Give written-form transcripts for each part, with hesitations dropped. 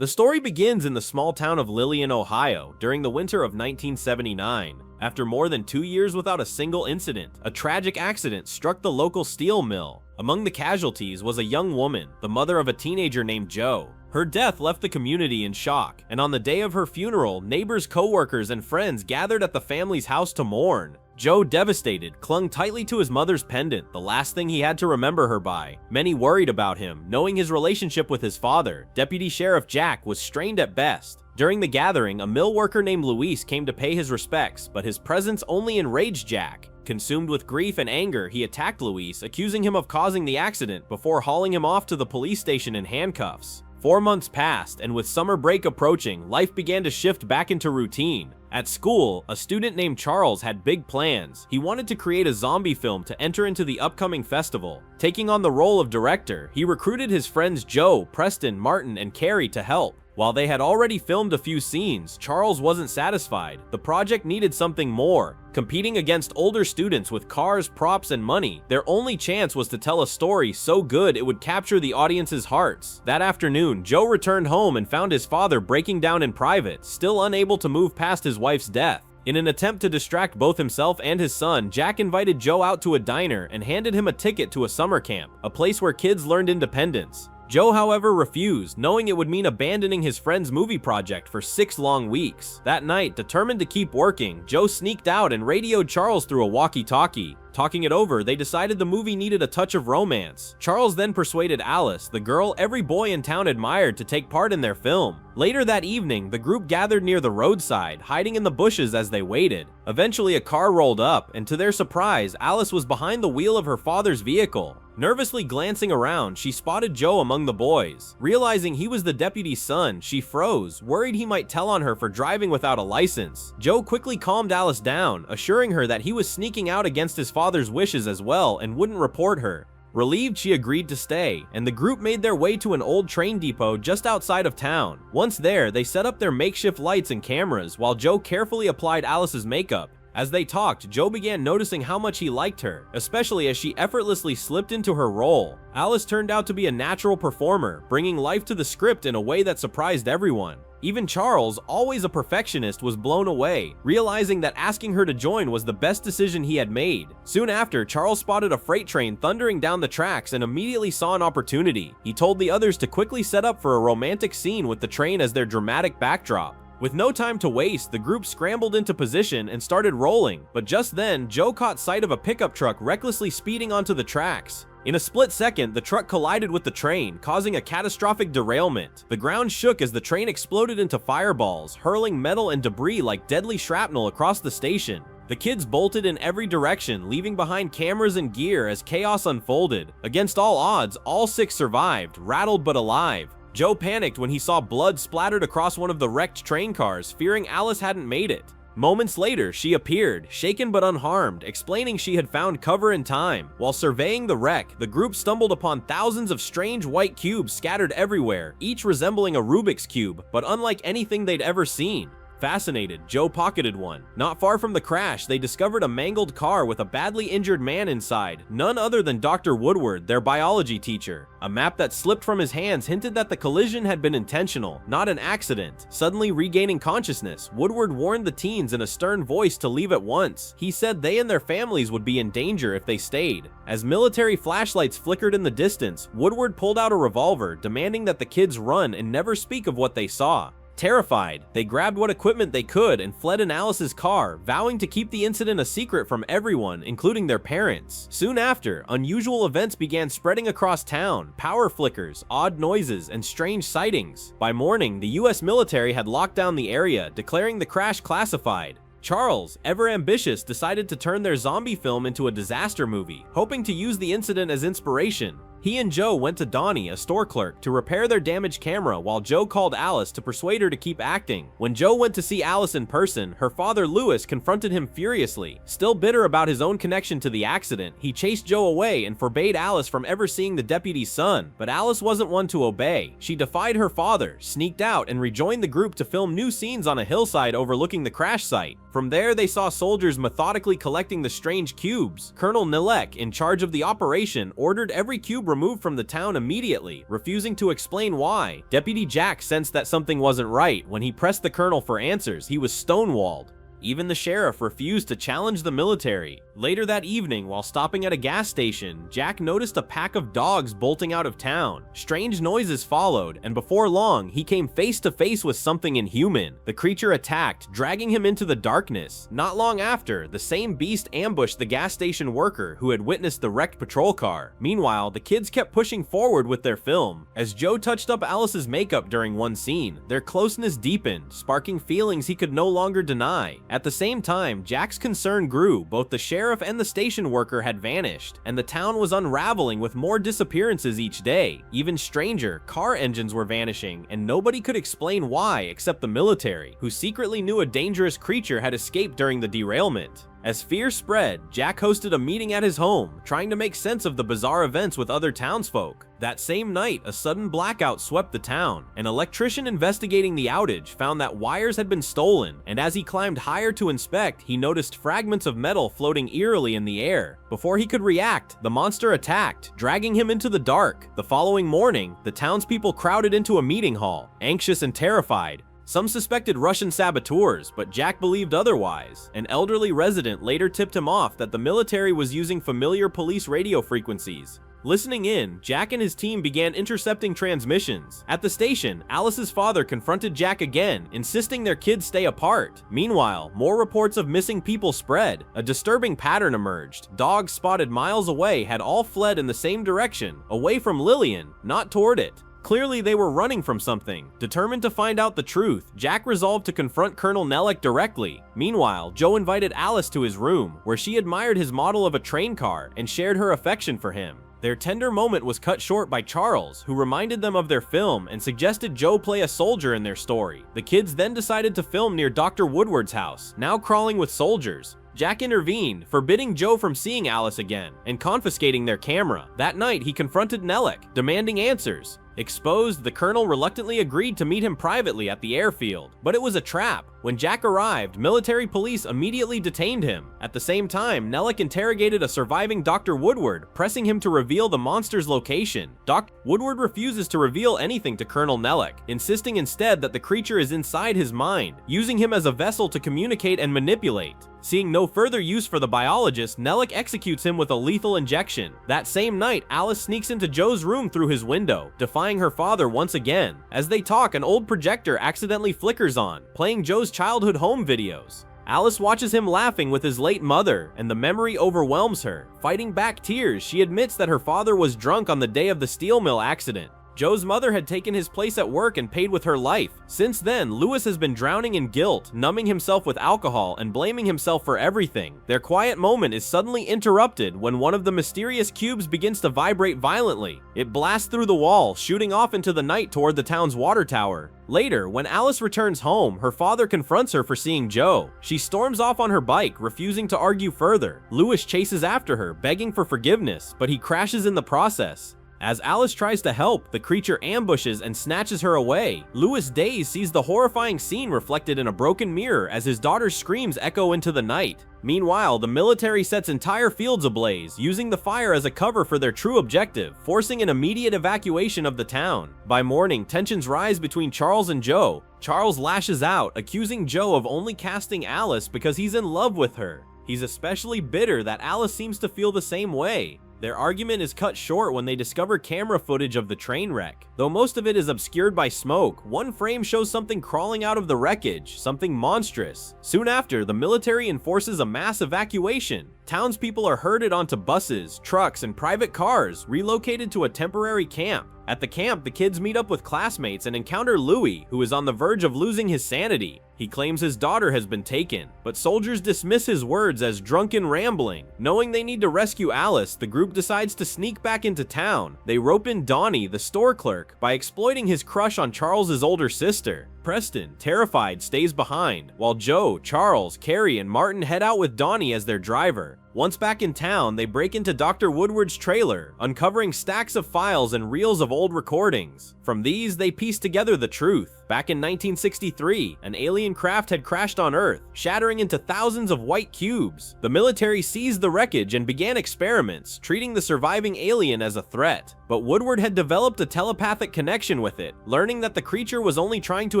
The story begins in the small town of Lillian, Ohio, during the winter of 1979. After more than 2 years without a single incident, a tragic accident struck the local steel mill. Among the casualties was a young woman, the mother of a teenager named Joe. Her death left the community in shock, and on the day of her funeral, neighbors, co-workers, and friends gathered at the family's house to mourn. Joe, devastated, clung tightly to his mother's pendant, the last thing he had to remember her by. Many worried about him, knowing his relationship with his father. Deputy Sheriff Jack was strained at best. During the gathering, a mill worker named Luis came to pay his respects, but his presence only enraged Jack. Consumed with grief and anger, he attacked Luis, accusing him of causing the accident before hauling him off to the police station in handcuffs. 4 months passed, and with summer break approaching, life began to shift back into routine. At school, a student named Charles had big plans. He wanted to create a zombie film to enter into the upcoming festival. Taking on the role of director, he recruited his friends Joe, Preston, Martin, and Carrie to help. While they had already filmed a few scenes, Charles wasn't satisfied. The project needed something more. Competing against older students with cars, props, and money, their only chance was to tell a story so good it would capture the audience's hearts. That afternoon, Joe returned home and found his father breaking down in private, still unable to move past his wife's death. In an attempt to distract both himself and his son, Jack invited Joe out to a diner and handed him a ticket to a summer camp, a place where kids learned independence. Joe, however, refused, knowing it would mean abandoning his friend's movie project for 6 long weeks. That night, determined to keep working, Joe sneaked out and radioed Charles through a walkie-talkie. Talking it over, they decided the movie needed a touch of romance. Charles then persuaded Alice, the girl every boy in town admired, to take part in their film. Later that evening, the group gathered near the roadside, hiding in the bushes as they waited. Eventually, a car rolled up, and to their surprise, Alice was behind the wheel of her father's vehicle. Nervously glancing around, she spotted Joe among the boys. Realizing he was the deputy's son, she froze, worried he might tell on her for driving without a license. Joe quickly calmed Alice down, assuring her that he was sneaking out against his father's wishes as well and wouldn't report her. Relieved, she agreed to stay, and the group made their way to an old train depot just outside of town. Once there, they set up their makeshift lights and cameras while Joe carefully applied Alice's makeup. As they talked, Joe began noticing how much he liked her, especially as she effortlessly slipped into her role. Alice turned out to be a natural performer, bringing life to the script in a way that surprised everyone. Even Charles, always a perfectionist, was blown away, realizing that asking her to join was the best decision he had made. Soon after, Charles spotted a freight train thundering down the tracks and immediately saw an opportunity. He told the others to quickly set up for a romantic scene with the train as their dramatic backdrop. With no time to waste, the group scrambled into position and started rolling, but just then, Joe caught sight of a pickup truck recklessly speeding onto the tracks. In a split second, the truck collided with the train, causing a catastrophic derailment. The ground shook as the train exploded into fireballs, hurling metal and debris like deadly shrapnel across the station. The kids bolted in every direction, leaving behind cameras and gear as chaos unfolded. Against all odds, all 6 survived, rattled but alive. Joe panicked when he saw blood splattered across one of the wrecked train cars, fearing Alice hadn't made it. Moments later, she appeared, shaken but unharmed, explaining she had found cover in time. While surveying the wreck, the group stumbled upon thousands of strange white cubes scattered everywhere, each resembling a Rubik's Cube, but unlike anything they'd ever seen. Fascinated, Joe pocketed one. Not far from the crash, they discovered a mangled car with a badly injured man inside, none other than Dr. Woodward, their biology teacher. A map that slipped from his hands hinted that the collision had been intentional, not an accident. Suddenly regaining consciousness, Woodward warned the teens in a stern voice to leave at once. He said they and their families would be in danger if they stayed. As military flashlights flickered in the distance, Woodward pulled out a revolver, demanding that the kids run and never speak of what they saw. Terrified, they grabbed what equipment they could and fled in Alice's car, vowing to keep the incident a secret from everyone, including their parents. Soon after, unusual events began spreading across town: power flickers, odd noises, and strange sightings. By morning, the US military had locked down the area, declaring the crash classified. Charles, ever ambitious, decided to turn their zombie film into a disaster movie, hoping to use the incident as inspiration. He and Joe went to Donnie, a store clerk, to repair their damaged camera while Joe called Alice to persuade her to keep acting. When Joe went to see Alice in person, her father Louis confronted him furiously. Still bitter about his own connection to the accident, he chased Joe away and forbade Alice from ever seeing the deputy's son. But Alice wasn't one to obey. She defied her father, sneaked out, and rejoined the group to film new scenes on a hillside overlooking the crash site. From there, they saw soldiers methodically collecting the strange cubes. Colonel Nilek, in charge of the operation, ordered every cube removed from the town immediately, refusing to explain why. Deputy Jack sensed that something wasn't right. When he pressed the colonel for answers, he was stonewalled. Even the sheriff refused to challenge the military. Later that evening, while stopping at a gas station, Jack noticed a pack of dogs bolting out of town. Strange noises followed, and before long, he came face to face with something inhuman. The creature attacked, dragging him into the darkness. Not long after, the same beast ambushed the gas station worker who had witnessed the wrecked patrol car. Meanwhile, the kids kept pushing forward with their film. As Joe touched up Alice's makeup during one scene, their closeness deepened, sparking feelings he could no longer deny. At the same time, Jack's concern grew. Both the sheriff and the station worker had vanished, and the town was unraveling with more disappearances each day. Even stranger, car engines were vanishing, and nobody could explain why except the military, who secretly knew a dangerous creature had escaped during the derailment. As fear spread, Jack hosted a meeting at his home, trying to make sense of the bizarre events with other townsfolk. That same night, a sudden blackout swept the town. An electrician investigating the outage found that wires had been stolen, and as he climbed higher to inspect, he noticed fragments of metal floating eerily in the air. Before he could react, the monster attacked, dragging him into the dark. The following morning, the townspeople crowded into a meeting hall, anxious and terrified. Some suspected Russian saboteurs, but Jack believed otherwise. An elderly resident later tipped him off that the military was using familiar police radio frequencies. Listening in, Jack and his team began intercepting transmissions. At the station, Alice's father confronted Jack again, insisting their kids stay apart. Meanwhile, more reports of missing people spread. A disturbing pattern emerged. Dogs spotted miles away had all fled in the same direction, away from Lillian, not toward it. Clearly, they were running from something. Determined to find out the truth, Jack resolved to confront Colonel Nellick directly. Meanwhile, Joe invited Alice to his room, where she admired his model of a train car and shared her affection for him. Their tender moment was cut short by Charles, who reminded them of their film and suggested Joe play a soldier in their story. The kids then decided to film near Dr. Woodward's house, now crawling with soldiers. Jack intervened, forbidding Joe from seeing Alice again, and confiscating their camera. That night, he confronted Nellick, demanding answers. Exposed, the colonel reluctantly agreed to meet him privately at the airfield, but it was a trap. When Jack arrived, military police immediately detained him. At the same time, Nellick interrogated a surviving Dr. Woodward, pressing him to reveal the monster's location. Dr. Woodward refuses to reveal anything to Colonel Nellick, insisting instead that the creature is inside his mind, using him as a vessel to communicate and manipulate. Seeing no further use for the biologist, Nellick executes him with a lethal injection. That same night, Alice sneaks into Joe's room through his window, defying her father once again. As they talk, an old projector accidentally flickers on, playing Joe's childhood home videos. Alice watches him laughing with his late mother, and the memory overwhelms her. Fighting back tears, she admits that her father was drunk on the day of the steel mill accident. Joe's mother had taken his place at work and paid with her life. Since then, Lewis has been drowning in guilt, numbing himself with alcohol and blaming himself for everything. Their quiet moment is suddenly interrupted when one of the mysterious cubes begins to vibrate violently. It blasts through the wall, shooting off into the night toward the town's water tower. Later, when Alice returns home, her father confronts her for seeing Joe. She storms off on her bike, refusing to argue further. Lewis chases after her, begging for forgiveness, but he crashes in the process. As Alice tries to help, the creature ambushes and snatches her away. Lewis, dazed, sees the horrifying scene reflected in a broken mirror as his daughter's screams echo into the night. Meanwhile, the military sets entire fields ablaze, using the fire as a cover for their true objective, forcing an immediate evacuation of the town. By morning, tensions rise between Charles and Joe. Charles lashes out, accusing Joe of only casting Alice because he's in love with her. He's especially bitter that Alice seems to feel the same way. Their argument is cut short when they discover camera footage of the train wreck. Though most of it is obscured by smoke, one frame shows something crawling out of the wreckage, something monstrous. Soon after, the military enforces a mass evacuation. Townspeople are herded onto buses, trucks, and private cars, relocated to a temporary camp. At the camp, the kids meet up with classmates and encounter Louis, who is on the verge of losing his sanity. He claims his daughter has been taken, but soldiers dismiss his words as drunken rambling. Knowing they need to rescue Alice, the group decides to sneak back into town. They rope in Donnie, the store clerk, by exploiting his crush on Charles's older sister. Preston, terrified, stays behind, while Joe, Charles, Carrie, and Martin head out with Donnie as their driver. Once back in town, they break into Dr. Woodward's trailer, uncovering stacks of files and reels of old recordings. From these, they piece together the truth. Back in 1963, an alien craft had crashed on Earth, shattering into thousands of white cubes. The military seized the wreckage and began experiments, treating the surviving alien as a threat. But Woodward had developed a telepathic connection with it, learning that the creature was only trying to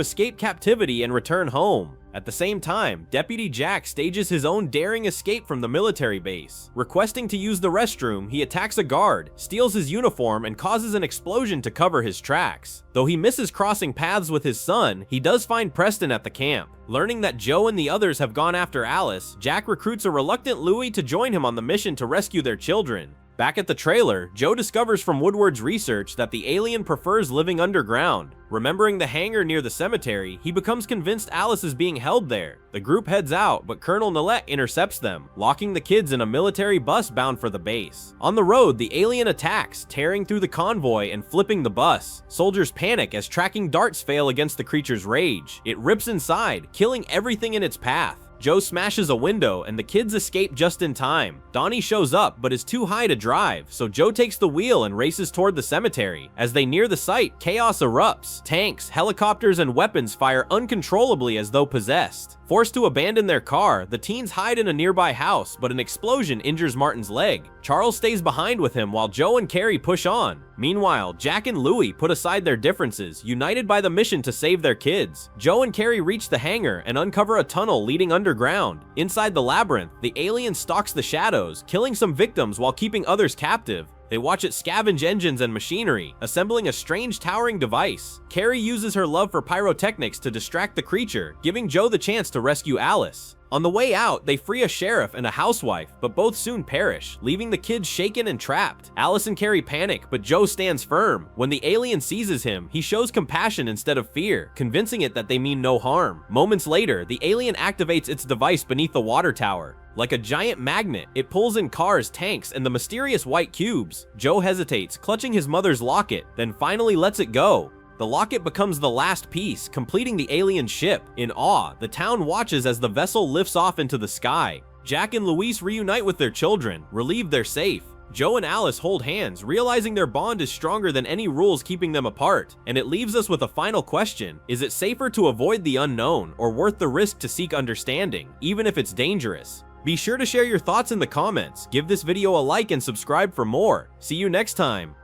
escape captivity and return home. At the same time, Deputy Jack stages his own daring escape from the military base. Requesting to use the restroom, he attacks a guard, steals his uniform, and causes an explosion to cover his tracks. Though he misses crossing paths with his son, he does find Preston at the camp. Learning that Joe and the others have gone after Alice, Jack recruits a reluctant Louie to join him on the mission to rescue their children. Back at the trailer, Joe discovers from Woodward's research that the alien prefers living underground. Remembering the hangar near the cemetery, he becomes convinced Alice is being held there. The group heads out, but Colonel Nillette intercepts them, locking the kids in a military bus bound for the base. On the road, the alien attacks, tearing through the convoy and flipping the bus. Soldiers panic as tracking darts fail against the creature's rage. It rips inside, killing everything in its path. Joe smashes a window and the kids escape just in time. Donnie shows up but is too high to drive, so Joe takes the wheel and races toward the cemetery. As they near the site, chaos erupts. Tanks, helicopters, and weapons fire uncontrollably as though possessed. Forced to abandon their car, the teens hide in a nearby house, but an explosion injures Martin's leg. Charles stays behind with him while Joe and Carrie push on. Meanwhile, Jack and Louie put aside their differences, united by the mission to save their kids. Joe and Carrie reach the hangar and uncover a tunnel leading underground. Inside the labyrinth, the alien stalks the shadows, killing some victims while keeping others captive. They watch it scavenge engines and machinery, assembling a strange towering device. Carrie uses her love for pyrotechnics to distract the creature, giving Joe the chance to rescue Alice. On the way out, they free a sheriff and a housewife, but both soon perish, leaving the kids shaken and trapped. Alice and Carrie panic, but Joe stands firm. When the alien seizes him, he shows compassion instead of fear, convincing it that they mean no harm. Moments later, the alien activates its device beneath the water tower. Like a giant magnet, it pulls in cars, tanks, and the mysterious white cubes. Joe hesitates, clutching his mother's locket, then finally lets it go. The locket becomes the last piece, completing the alien ship. In awe, the town watches as the vessel lifts off into the sky. Jack and Louise reunite with their children, relieved they're safe. Joe and Alice hold hands, realizing their bond is stronger than any rules keeping them apart. And it leaves us with a final question. Is it safer to avoid the unknown, or worth the risk to seek understanding, even if it's dangerous? Be sure to share your thoughts in the comments, give this video a like and subscribe for more. See you next time.